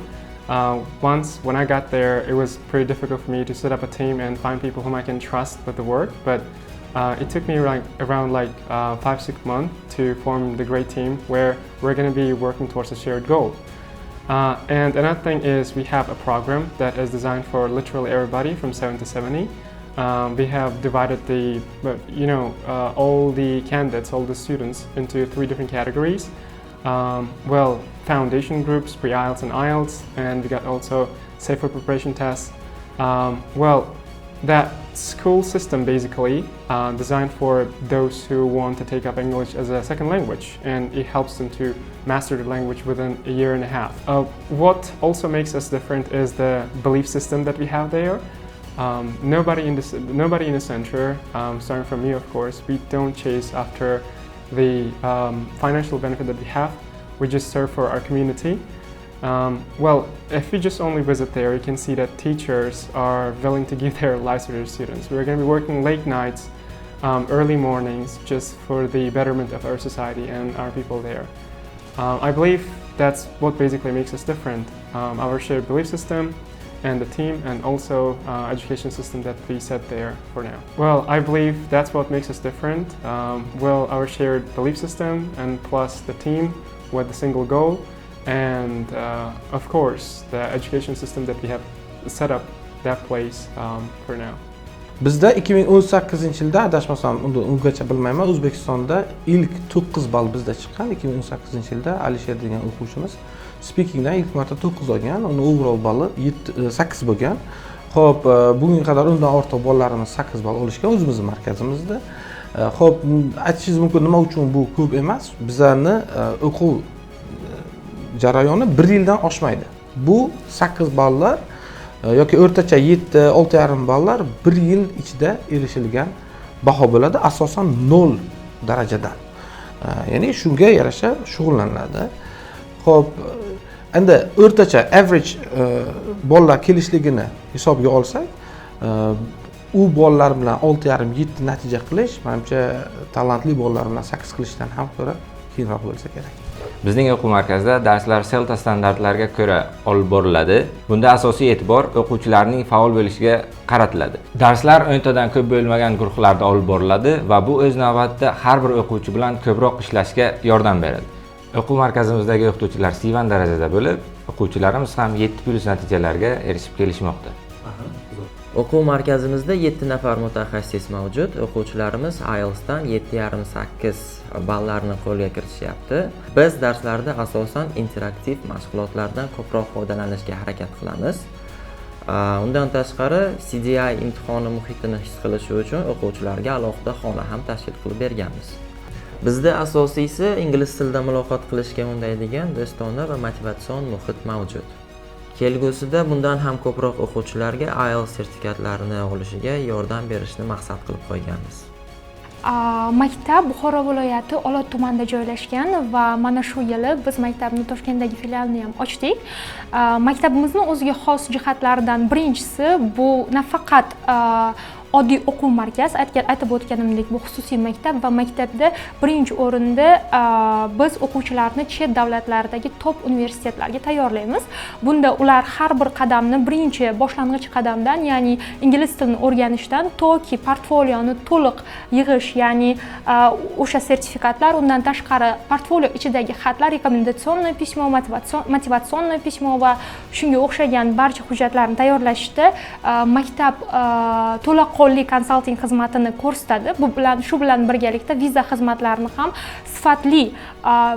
Once when I got there, it was pretty difficult for me to set up a team and find people whom I can trust with the work. But it took me around 5-6 months to form the great team where we're going to be working towards a shared goal. And another thing is we have a program that is designed for literally everybody from 7 to 70. We have divided all the candidates, all the students into 3 different categories. Foundation groups, pre-IELTS and IELTS, and we got also safer preparation tests. That school system basically designed for those who want to take up English as a second language, and it helps them to master the language within a year and a half. What also makes us different is the belief system that we have there. Nobody in the center, starting from me of course, we don't chase after the financial benefit that we have. We just serve for our community. If you just only visit there, you can see that teachers are willing to give their lives to their students. We're going to be working late nights, early mornings, just for the betterment of our society and our people there. I believe that's what basically makes us different. Our shared belief system and the team, and also education system that we set there for now. I believe that's what makes us different. Our shared belief system and plus the team with a single goal, and of course the education system that we have set up that place for now. Bizda 2018-yilda adashmasam, ungacha bilmayman, O'zbekistonda ilk 9 ball bizda chiqqan. 2018-yilda Alisher degan o'quvchimiz speakingdan ilk marta 9 olgan. Uni overall balli 8 bo'lgan. Xo'p, bugunga qadar undan ortiq bolalarimiz 8 ball olishgan o'zimizning markazimizda. Xo'p, aytishingiz mumkin nima uchun bu ko'p emas? Bizlarni o'quv jarayoni 1 yildan oshmaydi. Bu 8 ballar yoki o'rtacha 7-6,5 ballar 1 yil ichida erishilgan baho bo'ladi, asosan 0 darajadan. Ya'ni shunga yarasha shug'ullaniladi. Xo'p, endi o'rtacha average bollar kelishligini hisobga olsak, u bollar bilan 6,5-7 natija qilish, menimcha talantli bollar bilan 8 qilishdan ham ko'ra keyinroq bo'lsa kerak. Bizning o'quv markazida darslar CELTA standartlariga ko'ra olib boriladi. Bunda asosiy e'tibor o'quvchilarning faol bo'lishiga qaratiladi. Darslar 10 tadan ko'p bo'lmagan guruhlarda olib boriladi va bu o'z navbatida har bir o'quvchi bilan ko'proq ishlashga yordam beradi. O'quv markazimizdagi o'qituvchilar C1 darajada bo'lib, o'quvchilarimiz ham 7+ natijalarga erishib kelishmoqda. O'quv markazimizda 7 nafar mutaxassis mavjud. O'quvchilarimiz IELTS dan 7,5-8 ballarni qo'lga kiritishyapti. Biz darslarda asosan interaktiv mashg'ulotlardan ko'proq foydalanishga harakat qilamiz. Undan tashqari CDI imtihoni muhitini his qilishi uchun o'quvchilarga alohida xona ham tashkil qilib berganmiz. Bizda asosiysi ingliz tilida muloqot qilishga undaydigan do'stona va motivatsion muhit mavjud. Kelgusida bundan ham ko'proq o'quvchilarga IELTS sertifikatlarini olishiga yordam berishni maqsad qilib qo'yganmiz. Maktab Buxoro viloyati Olot tumanida joylashgan va mana shu yili biz maktabni Toshkentdagi filialini ham ochdik. Maktabimizning o'ziga xos jihatlaridan birinchisi bu nafaqat oddiy o'quv markaz, aytib o'tganimdek bu xususiy maktab va maktabda birinchi o'rinda biz o'quvchilarni chet davlatlardagi top universitetlarga tayyorlaymiz. Bunda ular har bir qadamni birinchi boshlang'ich qadamdan, ya'ni ingliz tilini o'rganishdan toki portfolioni to'liq yig'ish, ya'ni o'sha sertifikatlar, undan tashqari portfolio ichidagi xatlar, rekomendatsionnoy pismo, motivatsionnoy pismo va shunga o'xshagan barcha hujjatlarni tayyorlashda maktab to'laqonli konsalting xizmatini ko'rsatadi. Shu bilan birgalikda viza xizmatlarini ham sifatli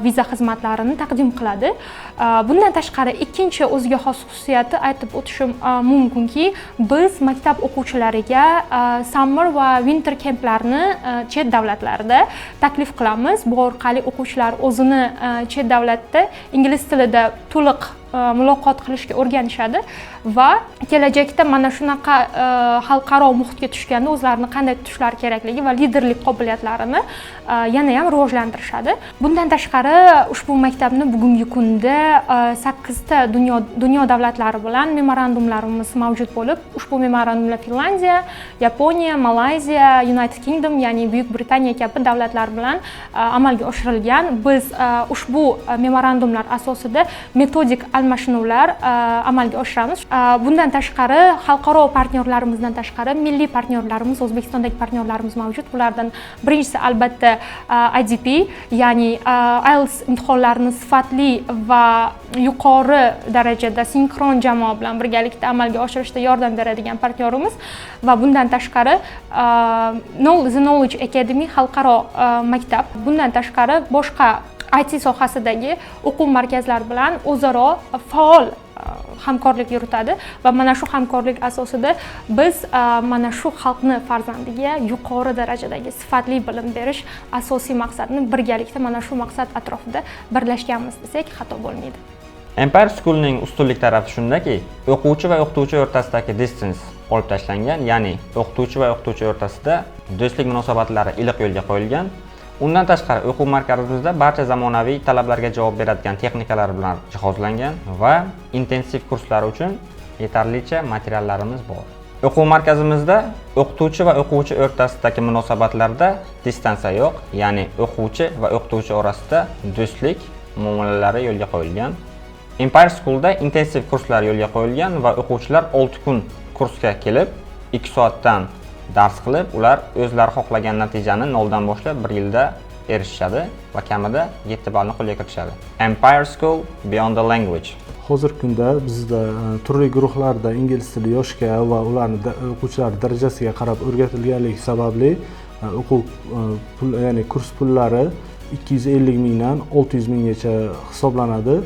viza xizmatlarini taqdim qiladi. Bundan tashqari ikkinchi o'ziga xos xususiyati aytib o'tishim mumkinki, biz maktab o'quvchilariga summer va winter kemplarni chet davlatlarda taklif qilamiz. Bu orqali o'quvchilar o'zini chet davlatda ingliz tilida to'liq muloqot qilishga o'rganishadi va kelajakda mana shunaqa xalqaro muhitga tushganda o'zlarini qanday tutishlari kerakligi va liderlik qobiliyatlarini yana ham rivojlantirishadi. Bundan tashqari ushbu maktabni bugungi kunda 8 ta dunyo davlatlari bilan memorandumlarimiz mavjud bo'lib, ushbu memorandumlar Finlandiya, Yaponiya, Malayziya, United Kingdom, ya'ni Buyuk Britaniya kabi davlatlar bilan amalga oshirilgan. Biz ushbu memorandumlar asosida metodik almashinuvlar amalga oshiramiz. Bundan tashqari xalqaro partnyorlarimizdan tashqari milliy partnyorlarimiz, O'zbekistondagi partnyorlarimiz mavjud. Bulardan birinchisi albatta IDP, ya'ni IELTS imtihonlarini sifatli va yuqori darajada sinkron jamoa bilan birgalikda amalga oshirishda yordam beradigan partnyorimiz va bundan tashqari The Knowledge Academy xalqaro maktab. Bundan tashqari boshqa IT sohasidagi o'quv markazlari bilan o'zaro faol hamkorlik yuritadi va mana shu hamkorlik asosida biz mana shu xalqni farzandiga yuqori darajadagi sifatli bilim berish asosiy maqsadni birgalikda mana shu maqsad atrofida birlashganmiz desak xato bo'lmaydi. Empire School'ning ustunlik tarafi shundaki, o'quvchi va o'qituvchi o'rtasidagi distance olib tashlangan, ya'ni o'qituvchi va o'qituvchi o'rtasida do'stlik munosabatlari iliq yo'lga qo'yilgan. Undan tashqari o'quv markazimizda barcha zamonaviy talablarga javob beradigan texnikalar bilan jihozlangan va intensiv kurslar uchun yetarlicha materiallarimiz bor. O'quv markazimizda o'qituvchi va o'quvchi o'rtasidagi munosabatlarda distansiya yo'q, ya'ni o'quvchi va o'qituvchi orasida do'stlik muomalalari yo'lga qo'yilgan. Empire School'da intensiv kurslar yo'lga qo'yilgan va o'quvchilar 6 kun kursga kelib, 2 soatdan dars qilib, ular o'zlari xohlagan natijani 0 dan boshlab 1 yilda erishishadi va kamida 7 ballni qo'lga kiritishadi. Empire School Beyond the Language. Hozirgi kunda bizda turli guruhlarda ingliz tili yoshga va ularning o'quvchilar darajasiga qarab o'rgatilganligi sababli o'quv ya'ni kurs pullari 250 mingdan 600 minggacha hisoblanadi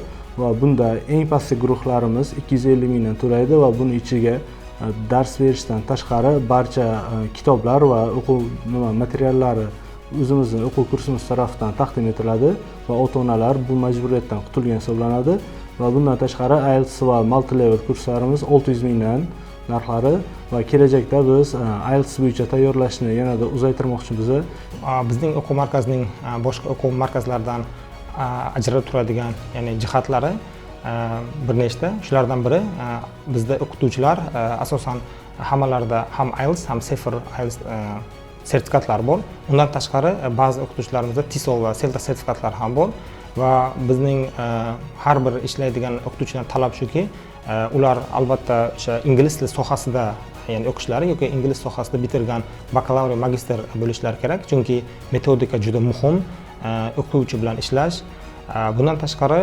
va bunda eng pastki guruhlarimiz 250 mingdan to'laydi va buning ichiga dars berishdan tashqari barcha kitoblar va o'quv materiallari o'zimizning o'quv kursimiz tomonidan taqdim etiladi va ota-onalar bu majburiyatdan qutulgan hisoblanadi va bundan tashqari IELTS va multi-level kurslarimiz 600 mingdan narxlari va kelajakda biz IELTS bo'yicha tayyorlashni yanada uzaytirmoqchimiz. Bizning o'quv markazining boshqa o'quv markazlaridan ajralib turadigan, ya'ni jihatlari bir nechta. Shulardan biri bizda o'qituvchilar asosan hammalarida ham IELTS ham TOEFL IELTS sertifikatlari bor. Undan tashqari ba'zi o'qituvchilarimizda TESOL va CELTA sertifikatlari ham bor va bizning har bir ishlaydigan o'qituvchilar talab shuki, ular albatta o'sha ingliz tili sohasida ya'ni o'qishlari yoki ingliz sohasida bitirgan bakalavriat, magistr bo'lishlari kerak, chunki metodika juda muhim, o'qituvchi bilan ishlash. Bundan tashqari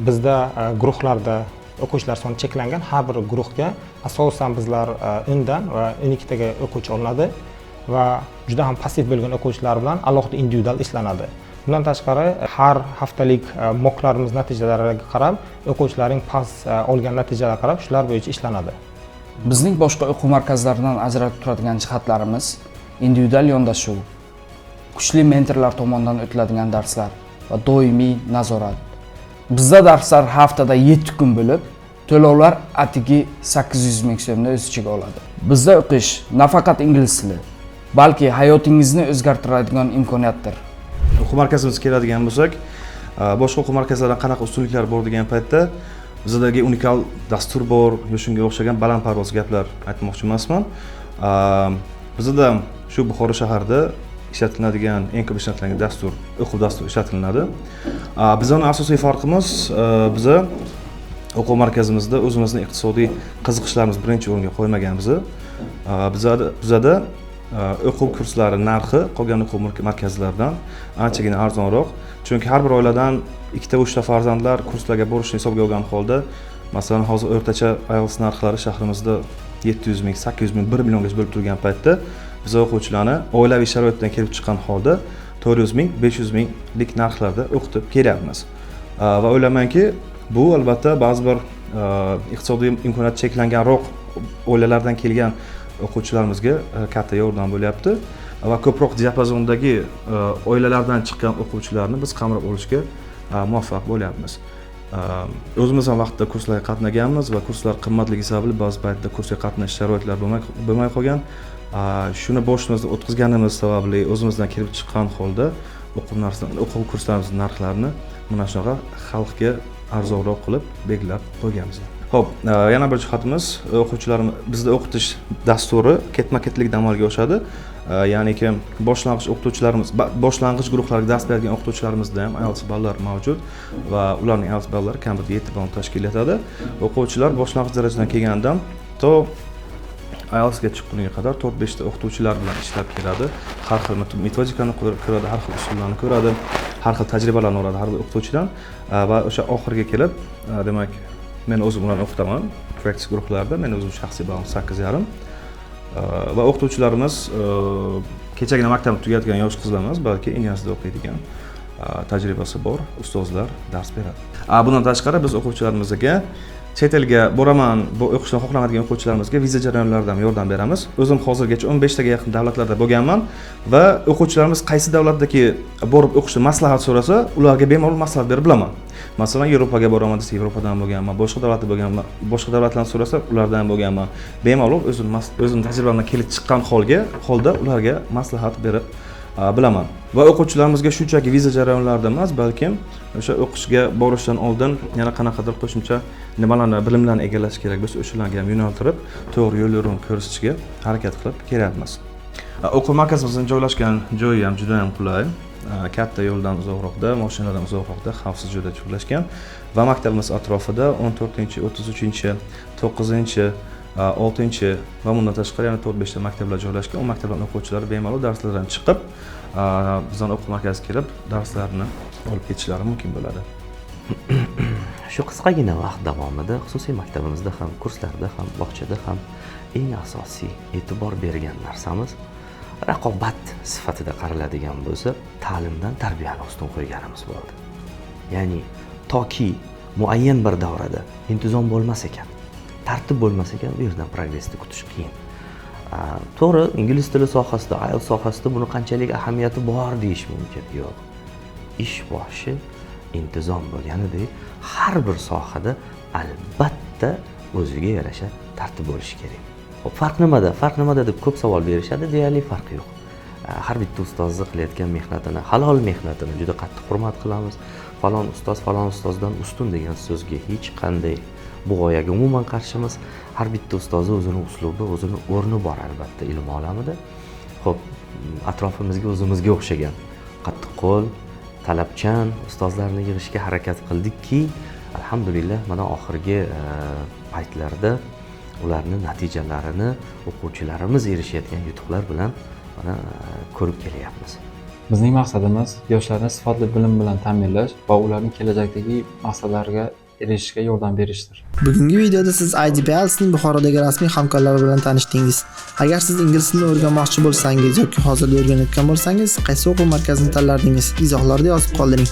bizda guruhlarda o'quvchilar soni cheklangan. Har bir guruhga asosan bizlar 10 dan va 12 taga o'quvchi olinadi va juda ham passiv bo'lgan o'quvchilar bilan alohida individual ishlanadi. Bundan tashqari har haftalik mocklarimiz natijalariga qarab, o'quvchilarning past olgan natijalariga qarab shular bo'yicha ishlanadi. Bizning boshqa o'quv markazlaridan ajralib turadigan jihatlarimiz individual yondashuv, kuchli mentorlar tomonidan o'tiladigan darslar va doimiy nazorat. Bizda darslar haftada 7 kun bo'lib, to'lovlar atigi 800 ming so'mni o'z ichiga oladi. Bizda o'qish nafaqat ingliz tili, balki hayotingizni o'zgartiradigan imkoniyatdir. O'quv markazimizga keladigan bo'lsak, boshqa o'quv markazlaridan qanaqa ustunliklar bor degan paytda bizdagi unikal dastur bor, shunga o'xshagan balandparvoz gaplar aytmoqchi emasman. Bizda shu Buxoro shahrida ishlatiladigan eng ko'p ishlatiladigan dastur, o'quv dasturi ishlatilinadi. Bizning asosiy farqimiz biza o'quv markazimizda o'zimizning iqtisodiy qiziqishlarimiz birinchi o'ringa qo'ymaganmiz. Bizada o'quv kurslari narxi qolgan o'quv markazlaridan anchagina arzonroq. Chunki har bir oiladan 2-3 farzandlar kurslarga borishni hisobga olgan holda, masalan, hozir o'rtacha IELTS narxlari shahrimizda 700 ming, 800 ming, 1 milliongacha bo'lib turgan paytda biz o'quvchilarni oilaviy sharoitdan kelib chiqqan holda 400 ming, 500 minglik narxlarda o'qitib kelyapmiz. Va o'ylaymanki, bu albatta ba'zi bir iqtisodiy imkoniyati cheklanganroq oilalardan kelgan o'quvchilarimizga katta yordam bo'lyapti va ko'proq diapazondagi oilalardan chiqqan o'quvchilarni biz qamrab olishga muvaffaq bo'lyapmiz. O'zimiz ham vaqtida kurslarga qatnaganmiz va kurslar qimmatligi sababli ba'zi paytda kursga qatnashish sharoitlari bo'lmay qolgan. Shuni boshimizda o'tkazganimiz sababli o'zimizdan kelib chiqqan holda o'quv kurslarimizning narxlarini mana shunaqa xalqga arzonroq qilib belgilab qo'yganmiz. Xo'p, yana bir jihatimiz, o'quvchilarimiz bizda o'qitish dasturi ketma-ketlikda amalga oshadi. Ya'niki boshlang'ich o'qituvchilarimiz, boshlang'ich guruhlarga dars beradigan o'qituvchilarimizda ham IELTS ballar mavjud va ularning IELTS ballari kamida 7 ball tashkil etadi. O'quvchilar boshlang'ich darajadan kelganidan to IELTSga chiqquniga qadar 4-5 ta o'qituvchilar bilan ishlab keladi. Har xil metodikani ko'radi, har xil usullarni ko'radi, har xil tajribalarni oladi har bir o'qituvchidan va o'sha oxiriga kelib, demak, men o'zim ularni o'qitaman. Practice guruhlarda men o'zim shaxsiy ballim 8,5 va o'qituvchilarimiz kechagina maktabni tugatgan yosh qizlar emas, balki Inyasda o'qiydigan tajribasi bor ustozlar dars beradi. Bundan tashqari biz o'quvchilarimizga chet elga boraman, bu o'qishni xohlamaydigan o'quvchilarimizga viza jarayonlaridan yordam beramiz. O'zim hozirgacha 15 taga yaqin davlatlarda bo'lganman va o'quvchilarimiz qaysi davlatdagi borib o'qishni maslahat so'rasa, ularga bemalol maslahat berib bilaman. Masalan, Yevropaga boraman desa, Yevropadan bo'lganman, boshqa davlatda bo'lganman, boshqa davlatlardan so'rasa, ulardan bo'lganman. Bemalol o'zim tajribamdan kelib chiqqan holda ularga maslahat berib bilaman. Va o'quvchilarimizga shunchaki viza jarayonlarida emas, balkim o'sha o'qishga borishdan oldin yana qanaqadir qo'shimcha nimalarni, bilimlarni egallash kerak bo'lsa, o'shalarga ham yo'naltirib, to'g'ri yo'l yo'rini ko'rsatishga harakat qilib kelyapmiz. O'quv markazimizning joylashgan joyi ham juda ham qulay. Katta yo'ldan uzoqroqda, mashinalardan uzoqroqda, xavfsiz joyda joylashgan va maktabimiz atrofida 14-chi, 33-chi, 9-chi, 6-chi va bundan tashqari yana 4-5 ta maktablar joylashgan. O maktablarning o'quvchilari bemalol darslardan chiqib, bizning o'quv markaziga kelib, darslarni olib ketishlari mumkin bo'ladi. Shu qisqagina vaqt davomida xususiy maktabimizda ham, kurslarda ham, bog'chada ham eng asosiy e'tibor bergan narsamiz raqobat sifatida qaraladigan bo'lsa, ta'limdan tarbiyani ustun qo'yganimiz bo'ldi. Ya'ni toki muayyan bir davrada intizom bo'lmas ekan, tartib bo'lmas ekan, bu yerdan progressni kutish qiyin. To'g'ri, ingliz tili sohasida, IELTS sohasida buni qanchalik ahamiyati bor deyish mumkin. Yo'q. Ish boshi intizom bo'lganidek, har bir sohada albatta o'ziga yarasha tartib bo'lishi kerak. Xo'p, farq nimada? Farq nimada deb ko'p savol berishadi, deyarli farqi yo'q. Har bitta ustozni qilayotgan mehnatini, halol mehnatini juda qattiq hurmat qilamiz. Falon ustozdan ustun degan so'zga hech qanday bu g'oyaga umuman qarshimiz. Har bitta ustozni o'zini uslubi, o'zini o'rni bor albatta ilm olamida. Xo'p, atrofimizga o'zimizga o'xshagan qattiqqo'l, talabchan ustozlarni yig'ishga harakat qildikki, alhamdulillah mana oxirgi paytlarda ularni natijalarini o'quvchilarimiz erishayotgan yutuqlar bilan mana ko'rib kelyapmiz. Bizning maqsadimiz yoshlarni sifatli bilim bilan ta'minlash va ularning kelajakdagi maqsadlariga erishishga yordam berishdir. Bugungi videoda siz IDP IELTS'ning Buxorodagi rasmiy hamkorlari bilan tanishdingiz. Agar siz ingliz tilini o'rganmoqchi bo'lsangiz yoki hozirda o'rganayotgan bo'lsangiz, qaysi o'quv markazini tanlardingiz? Izohlarda yozib qoldiring.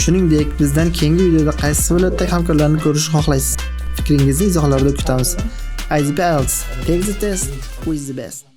Shuningdek, bizdan keyingi videoda qaysi viloyatdagi hamkorlarni ko'rishni xohlaysiz? Fikringizni izohlarda kutamiz. IDP IELTS. Take the test. Who is the best?